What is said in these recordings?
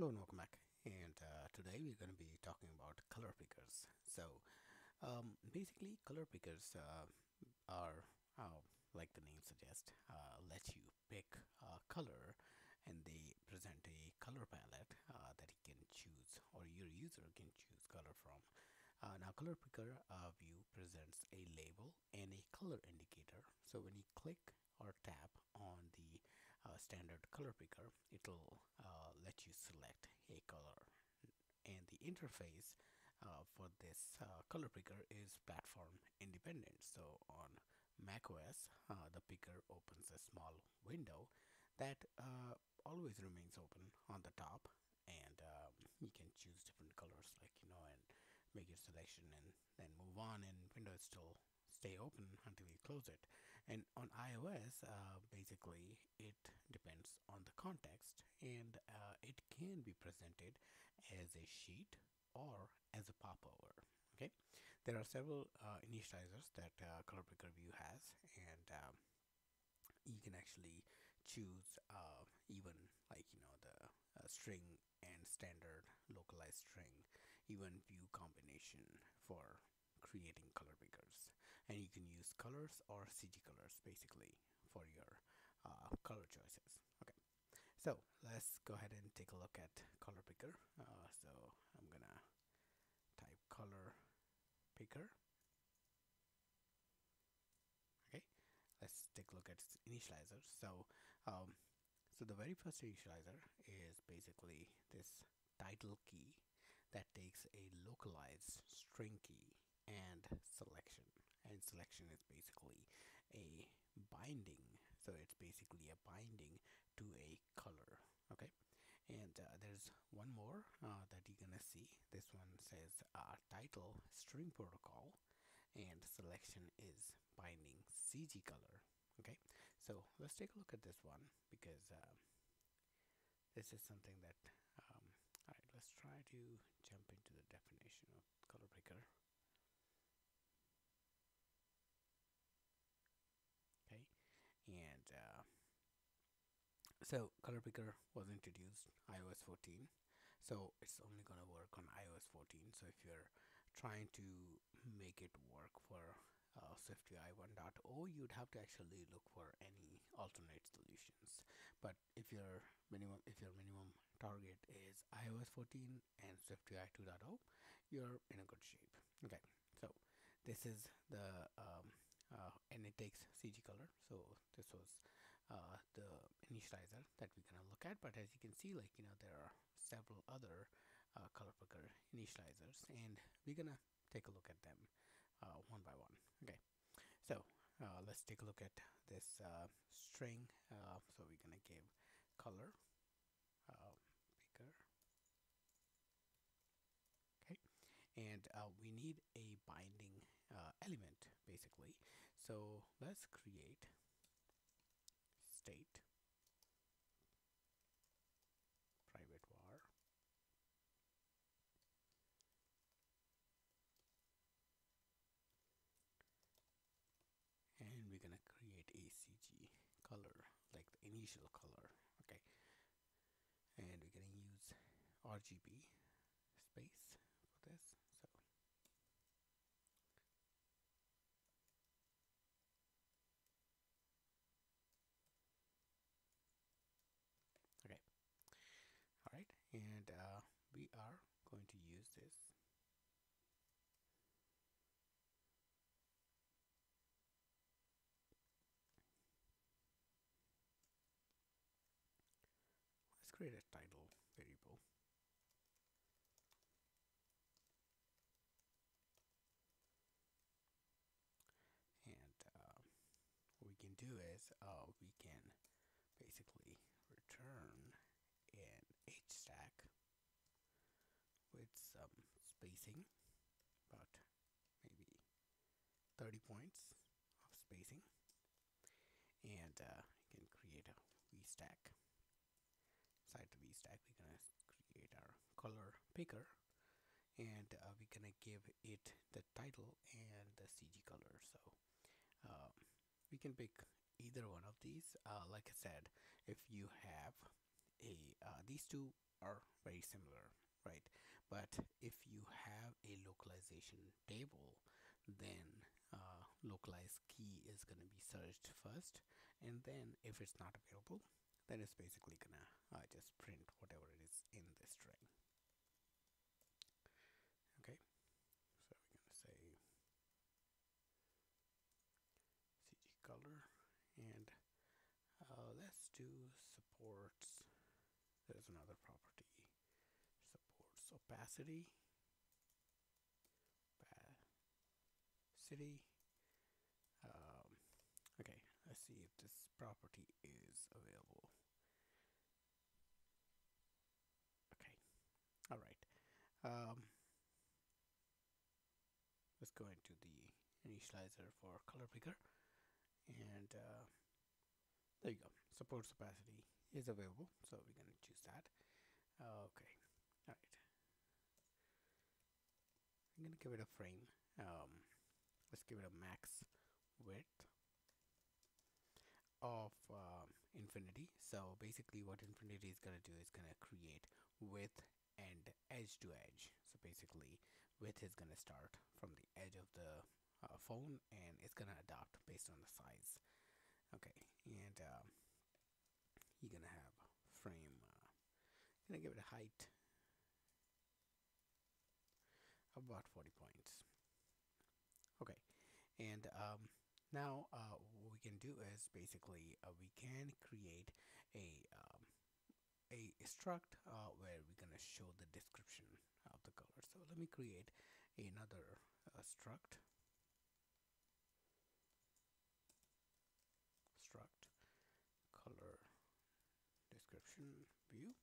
Hello, welcome back. And today we're going to be talking about color pickers. Basically, color pickers are, like the name suggests, let you pick a color, and they present a color palette that you can choose, or your user can choose color from. Now, color picker view presents a label and a color indicator. So when you click or tap on the standard color picker, it'll let you select a color. And the interface for this color picker is platform independent. So on macOS, the picker opens a small window that always remains open on the top, and you can choose different colors, and make your selection and then move on, and Windows still stay open until you close it. And on iOS, basically it depends on the context, and it can be presented as a sheet or as a popover. Okay, there are several initializers that color picker view has, and you can actually choose even, the string and standard localized string, even view combination for creating color pickers. And you can use colors or CG colors basically for your color choices. Okay, so let's go ahead and take a look at color picker. So I'm gonna type color picker. Okay, let's take a look at its initializers. Um, so the very first initializer is basically this title key that takes a localized string key and selection. And selection is basically a binding. So it's basically a binding to a color. Okay. And there's one more that you're gonna see. This one says title string protocol, and selection is binding CG color. Okay, so let's take a look at this one, because this is something that all right, let's try to jump into the definition of color picker. Okay, and so color picker was introduced iOS 14, so it's only going to work on iOS 14. So if you're trying to make it work for SwiftUI 1.0, you'd have to actually look for any alternate solutions. But if your minimum target is iOS 14 and SwiftUI 2.0, you're in a good shape. Okay, so this is the and it takes CG color. So this was the initializer that we're gonna look at. But as you can see, there are several other color picker initializers, and we're gonna take a look at them one by one. Okay, so let's take a look at this string. So we're gonna give color picker. Okay, and we need a binding element basically. So let's create state private var, and we're gonna create a CG color, like the initial color. Okay, and we're gonna use RGB space for this. So okay, all right, and we are going to use this. Let's create a title variable, and what we can do is we can basically return an H stack with some spacing, about maybe 30 points of spacing, and you can create a V stack. Inside the V stack, we're gonna create our color picker, and we're gonna give it the title and the CG color. So we can pick either one of these. Like I said, if you have these two are very similar, right? But if you have a localization table, then localized key is going to be searched first, and then if it's not available, then it's basically gonna just print whatever it is in the string. Okay, so we're gonna say CG color, and let's do supports. There's another property, supports opacity. Opacity. Okay, let's see if this property is available. Okay, all right. Let's go into the initializer for ColorPicker, and there you go. Supports opacity is available, so we're going to choose that. Okay, all right. I'm going to give it a frame. Let's give it a max width of infinity. So basically what infinity is going to do is going to create width and edge to edge. So basically width is going to start from the edge of the phone, and it's going to adapt based on the size. Okay, and you're going to have frame, going to give it a height of about 40 points. Okay, and now what we can do is basically we can create a struct where we're gonna show the description of the color. So let me create another struct color description view,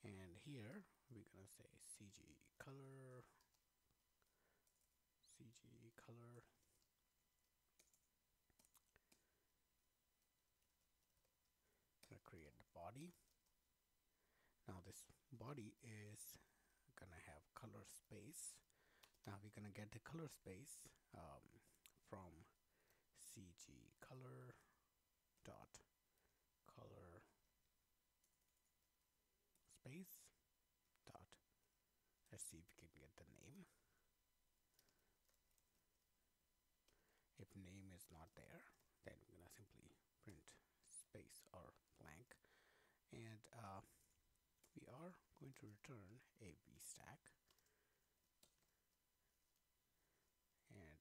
and here we're gonna say CG color. Gonna create the body. Now this body is gonna have color space. Now we're gonna get the color space from CG color dot color space dot. Let's see if we can get the name. If name is not there, then we're gonna simply print space or blank, and we are going to return a VStack, and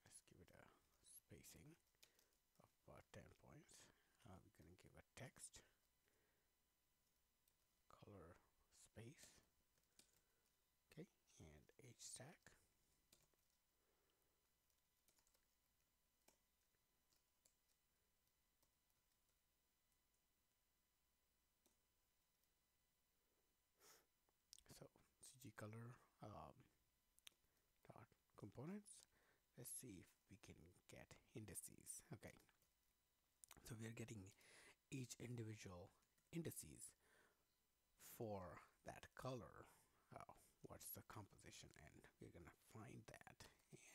let's give it a spacing of about 10 points. We're going to give a text color space, okay, and hstack. So CG color dot components. Let's see if we can get indices. Okay, so we are getting each individual indices for that color. What's the composition, and we're gonna find that,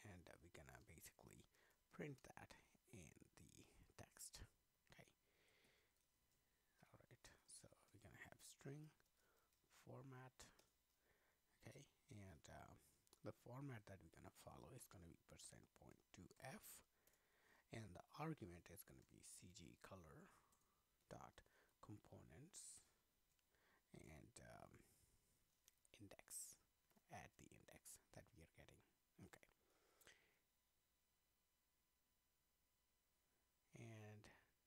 and we're gonna basically print that in the text. Okay, all right, so we're gonna have string format. Okay, and the format that we're gonna follow is gonna be %.2f, and the argument is gonna be CG color dot components, and index, add the index that we are getting. Okay, and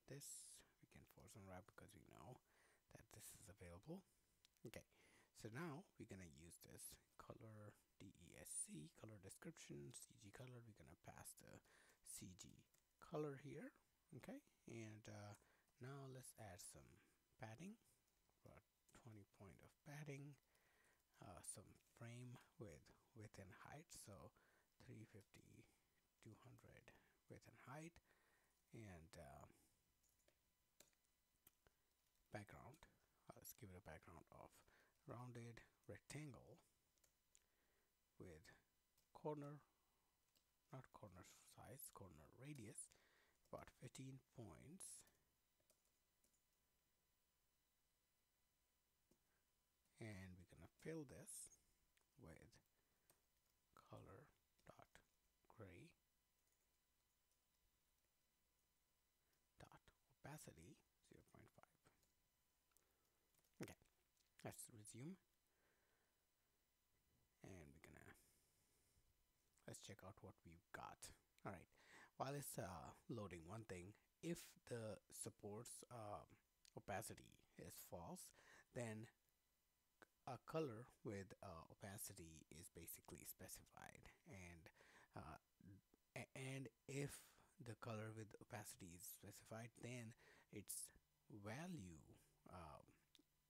this we can force unwrap because we know that this is available. Okay, so now we're gonna use this color DESC color description CG color. We're gonna pass the CG color here. Okay, and now let's add some padding, about 20 point of padding, some frame with width and height, so 350, 200 width and height, and background. Let's give it a background of rounded rectangle with corner, not corner size, corner radius, about 15 points, fill this with color dot gray dot opacity 0.5. Okay, let's resume, and we're gonna let's check out what we've got. All right, while it's loading, one thing, if the supports opacity is false, then a color with opacity is basically specified, uh, and if the color with opacity is specified, then its value, um,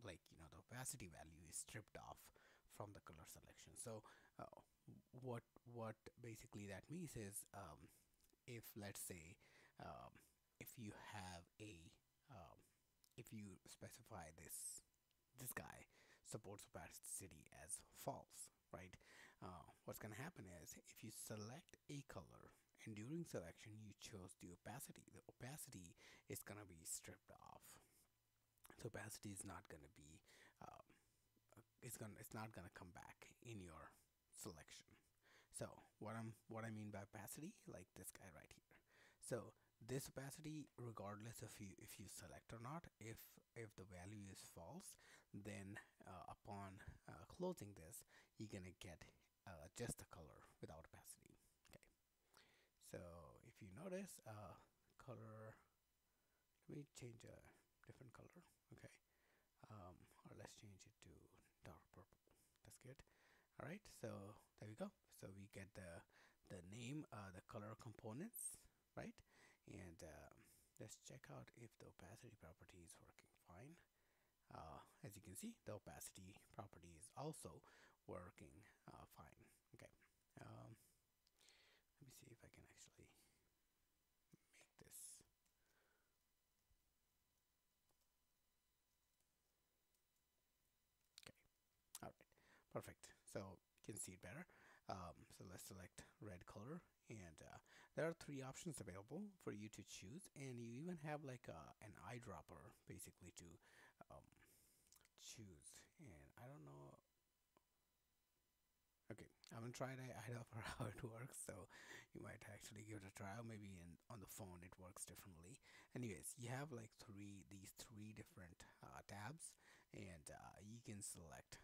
like the opacity value, is stripped off from the color selection. So what basically that means is, if let's say, um, if you have a um, if you specify this guy supports opacity as false, right? What's going to happen is, if you select a color and during selection you chose the opacity is going to be stripped off. So opacity is not going to be um, it's not going to come back in your selection. So what I mean by opacity, like this guy right here. So this opacity, regardless of if you select or not, if the value is false, then upon closing this, you're gonna get just the color without opacity. Okay. So if you notice, color. Let me change a different color. Okay. Or let's change it to dark purple. That's good. All right, so there we go. So we get the name, the color components, right? And let's check out if the opacity property is working fine. As you can see, the opacity property is also working fine. Okay. Let me see if I can actually make this. Okay. All right. Perfect. So you can see it better. So let's select red color, and there are three options available for you to choose, and you even have like an eyedropper basically to um, choose. And I don't know. Okay, I haven't tried eyedropper how it works, so you might actually give it a try. Or maybe on the phone it works differently. Anyways, you have like these three different tabs, and you can select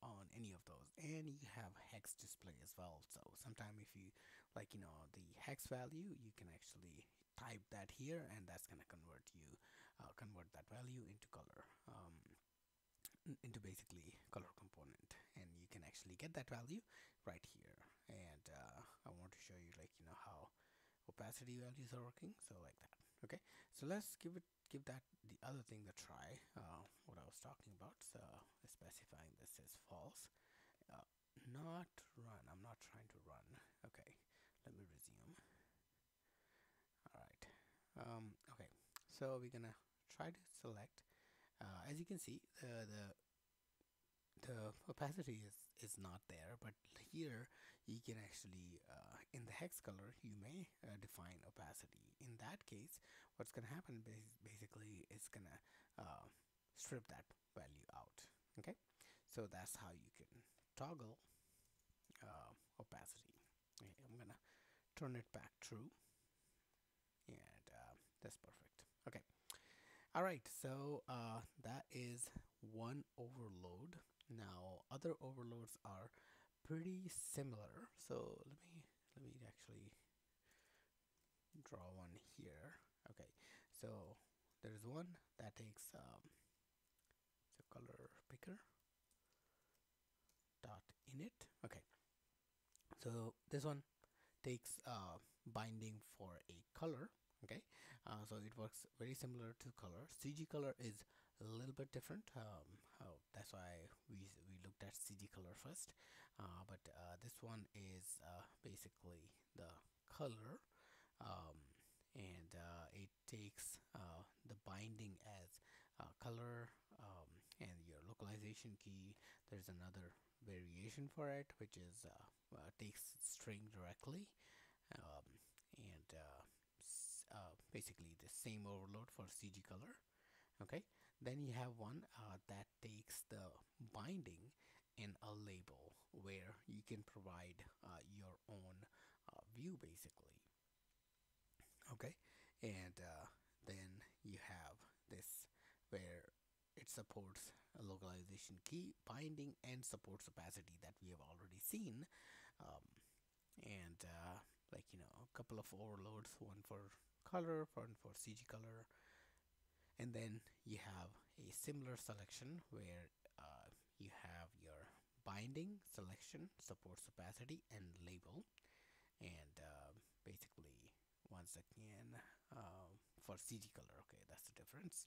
on any of those, and you have hex display as well. So sometime if you like the hex value, you can actually type that here, and that's gonna convert that value into color, into basically color component, and you can actually get that value right here. And I want to show you how opacity values are working, so like that. Okay, so let's give that the other thing a try, what I was talking about. So specifying this as false, not run. I'm not trying to run. Okay, let me resume. All right. Okay, so we're gonna try to select, as you can see, the opacity is not there, but here you can actually in the hex color you may define opacity. In that case, what's going to happen basically is going to strip that value out. Okay, so that's how you can toggle opacity. Okay, I'm gonna turn it back true, and that's perfect. Okay, all right, so that is one overload. Now other overloads are pretty similar, so let me actually draw one here. Okay, so there's one that takes the color picker dot init. Okay, so this one takes binding for a color. Okay, so it works very similar to color. CG color is a little bit different. That's why we looked at CG color first. But this one is basically the color, um, and it takes the binding as color, and your localization key. There's another variation for it, which is takes string directly, um, and basically the same overload for CG color. Okay, then you have one that takes the binding in a label where you can provide your own view basically. Okay, and then you have this where it supports a localization key binding and supports opacity that we have already seen. um, and like a couple of overloads, one for color, one for CG color, and then you have a similar selection where you have your binding selection, supports opacity and label. And basically once again, for CG color, okay, that's the difference.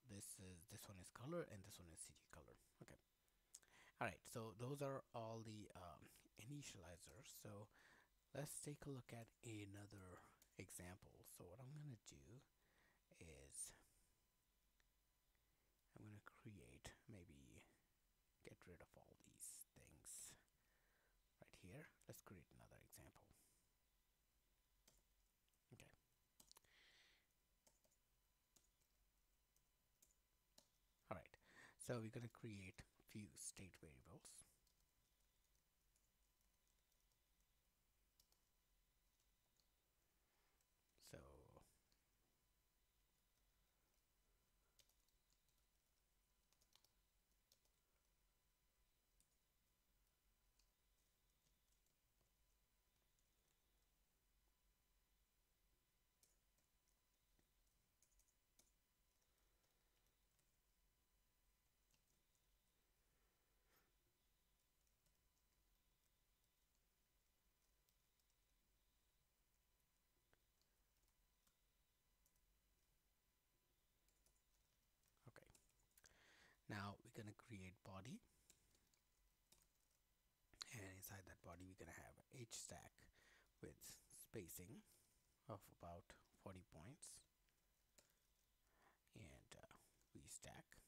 This one is color and this one is CG color. Okay, all right, so those are all the initializers. So let's take a look at another example. So what I'm going to do is I'm going to create, maybe get rid of all these things right here. Let's create another example. Okay. All right. So we're going to create few state variables. So okay. Now we're going to create body, and inside that body we're going to have h stack with spacing of about 40 points, and v stack,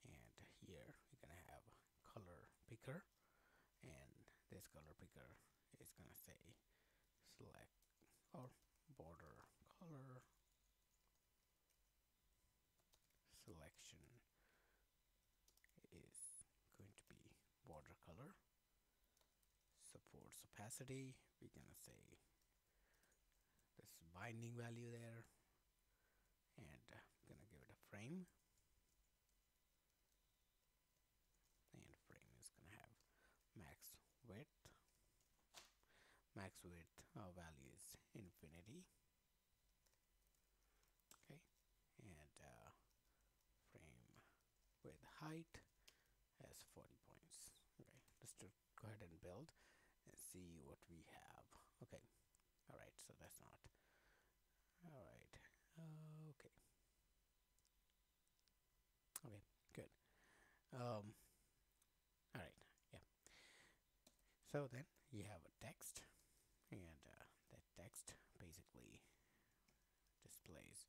and here we're going to have color picker, and this color picker is going to say select or border color selection is going to be border color. Supports opacity, we're going to say this binding value there, and I'm going to give it a frame, and frame is going to have max width. Max width value is infinity. Okay, and frame with height as 40 points. Okay, let's go ahead and build and see what we have. Okay, all right, so that's not all right. Okay, okay, good. All right, yeah. So then you have a text, and that text basically displays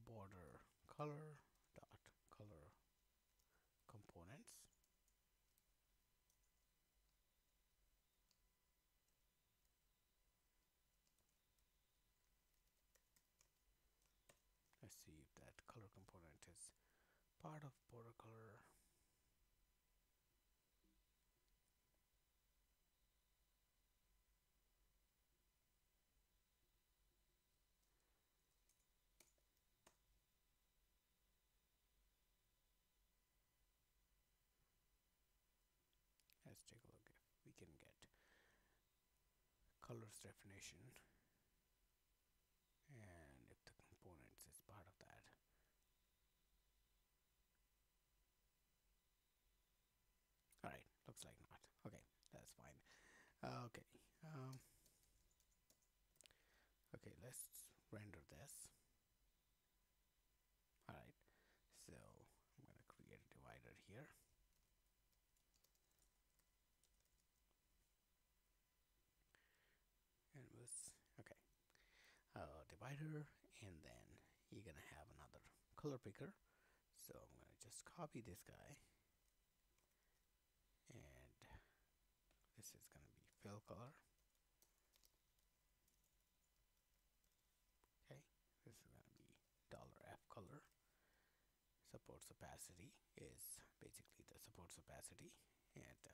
border color dot color components. Let's see if that color component is part of border color. Let's take a look if we can get colors definition, and if the components is part of that. All right, looks like not. Okay, that's fine. Okay, okay, let's render this. All right, so I'm going to create a divider here. And it was okay, divider, and then you're going to have another color picker. So I'm going to just copy this guy, and this is going to be fill color. Okay, this is going to be $F color. supports opacity is basically the supports opacity, and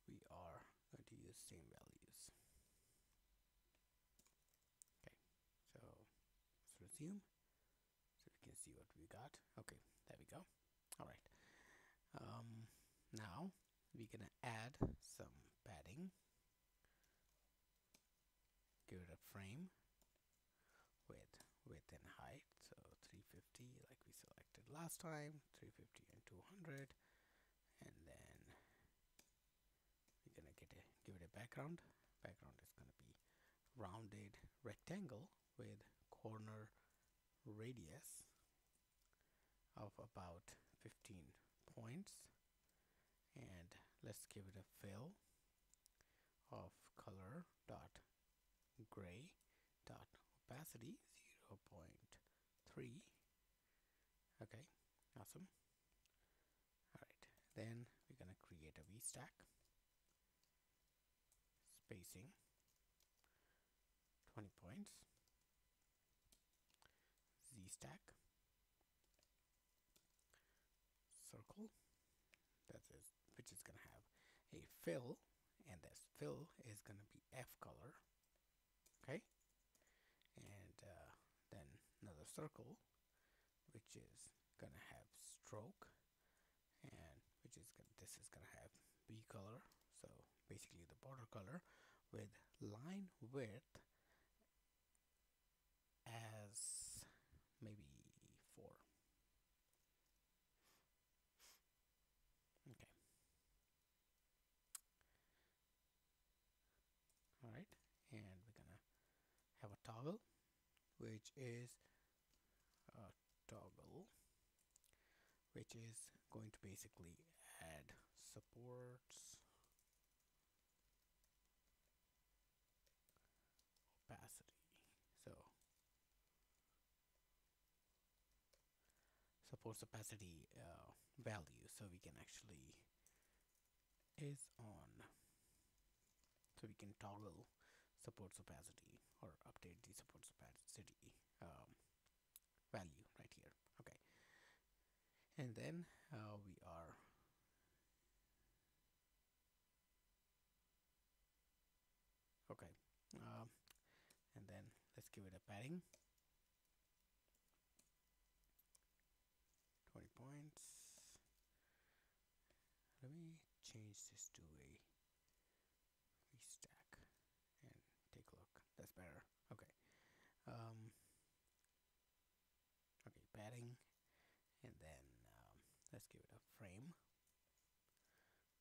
we are going to use same values. Okay, so let's resume so we can see what we got. Okay, there we go. All right. Now we're gonna add some padding. Give it a frame with width and height. So 350, like we selected last time, 350 and 200, and then we're gonna give it a background. Background is gonna be rounded rectangle with corner radius of about 15 points, and let's give it a fill of color dot gray dot opacity 0.3. Okay, awesome. All right, then we're gonna create a v-stack, spacing 20 points, z-stack, circle, that is, which is gonna have a fill, and this fill is gonna be F color. Okay, and then another circle, which is gonna have stroke, and this is gonna have B color, so basically the border color, with line width as maybe 4. Okay. All right, and we're gonna have a toggle, which is a toggle which is going to basically add supports opacity. So supports opacity value, so we can actually is on, so we can toggle supports opacity or update the supports opacity value right here. Okay, and then we are okay, and then let's give it a padding 20 points. Let me change this to a stack and take a look. That's better. Okay. Okay, padding, and then let's give it a frame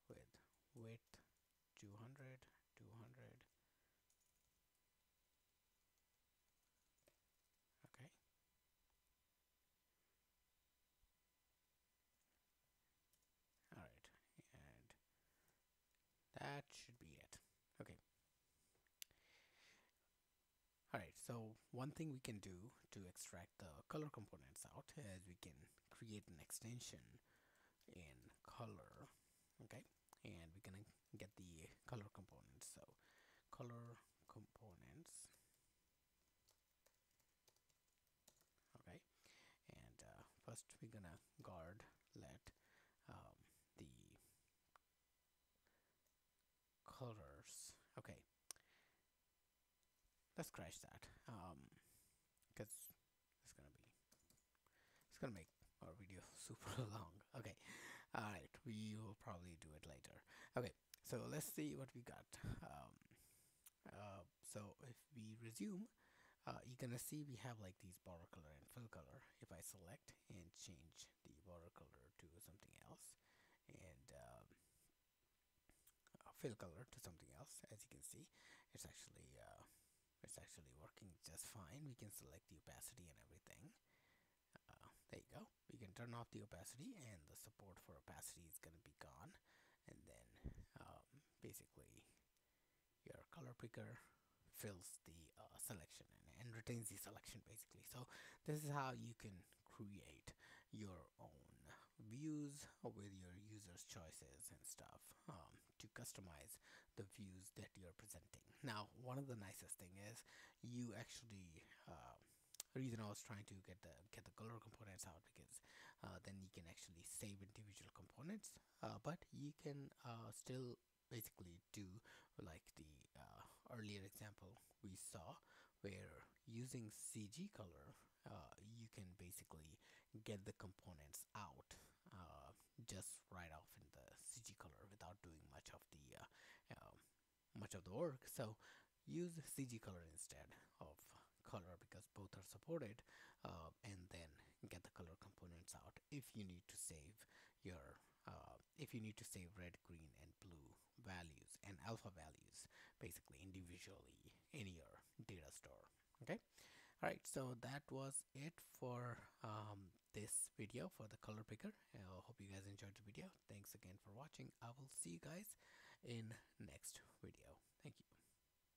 with width 200, 200. Okay. All right, and that should be it. Okay. Alright, so one thing we can do to extract the color components out is we can create an extension in color, okay, and we're gonna get the color components. So color components, okay, and first we're gonna guard let the colors, okay, let's crash that because it's gonna make our video super long. Okay, all right, we will probably do it later. Okay, so let's see what we got. So if we resume, you're gonna see we have like these border color and fill color. If I select and change the border color to something else, and fill color to something else, as you can see, it's actually working just fine. We can select the opacity and everything. There you go. We can turn off the opacity, and the support for opacity is gonna be gone. And then basically your color picker fills the selection and retains the selection basically. So this is how you can create your own views with your users choices and stuff to customize the views that you're presenting. Now one of the nicest thing is you actually reason I was trying to get the color components out, because then you can actually save individual components, but you can still basically do like the earlier example we saw, where using CG color you can basically get the components out just right off in the CG color without doing much of the work. So use CG color instead of color, because both are supported, and then get the color components out if you need to save your if you need to save red, green, and blue values and alpha values basically individually in your data store. Okay. All right, so that was it for this video for the color picker. I hope you guys enjoyed the video. Thanks again for watching. I will see you guys in next video. Thank you.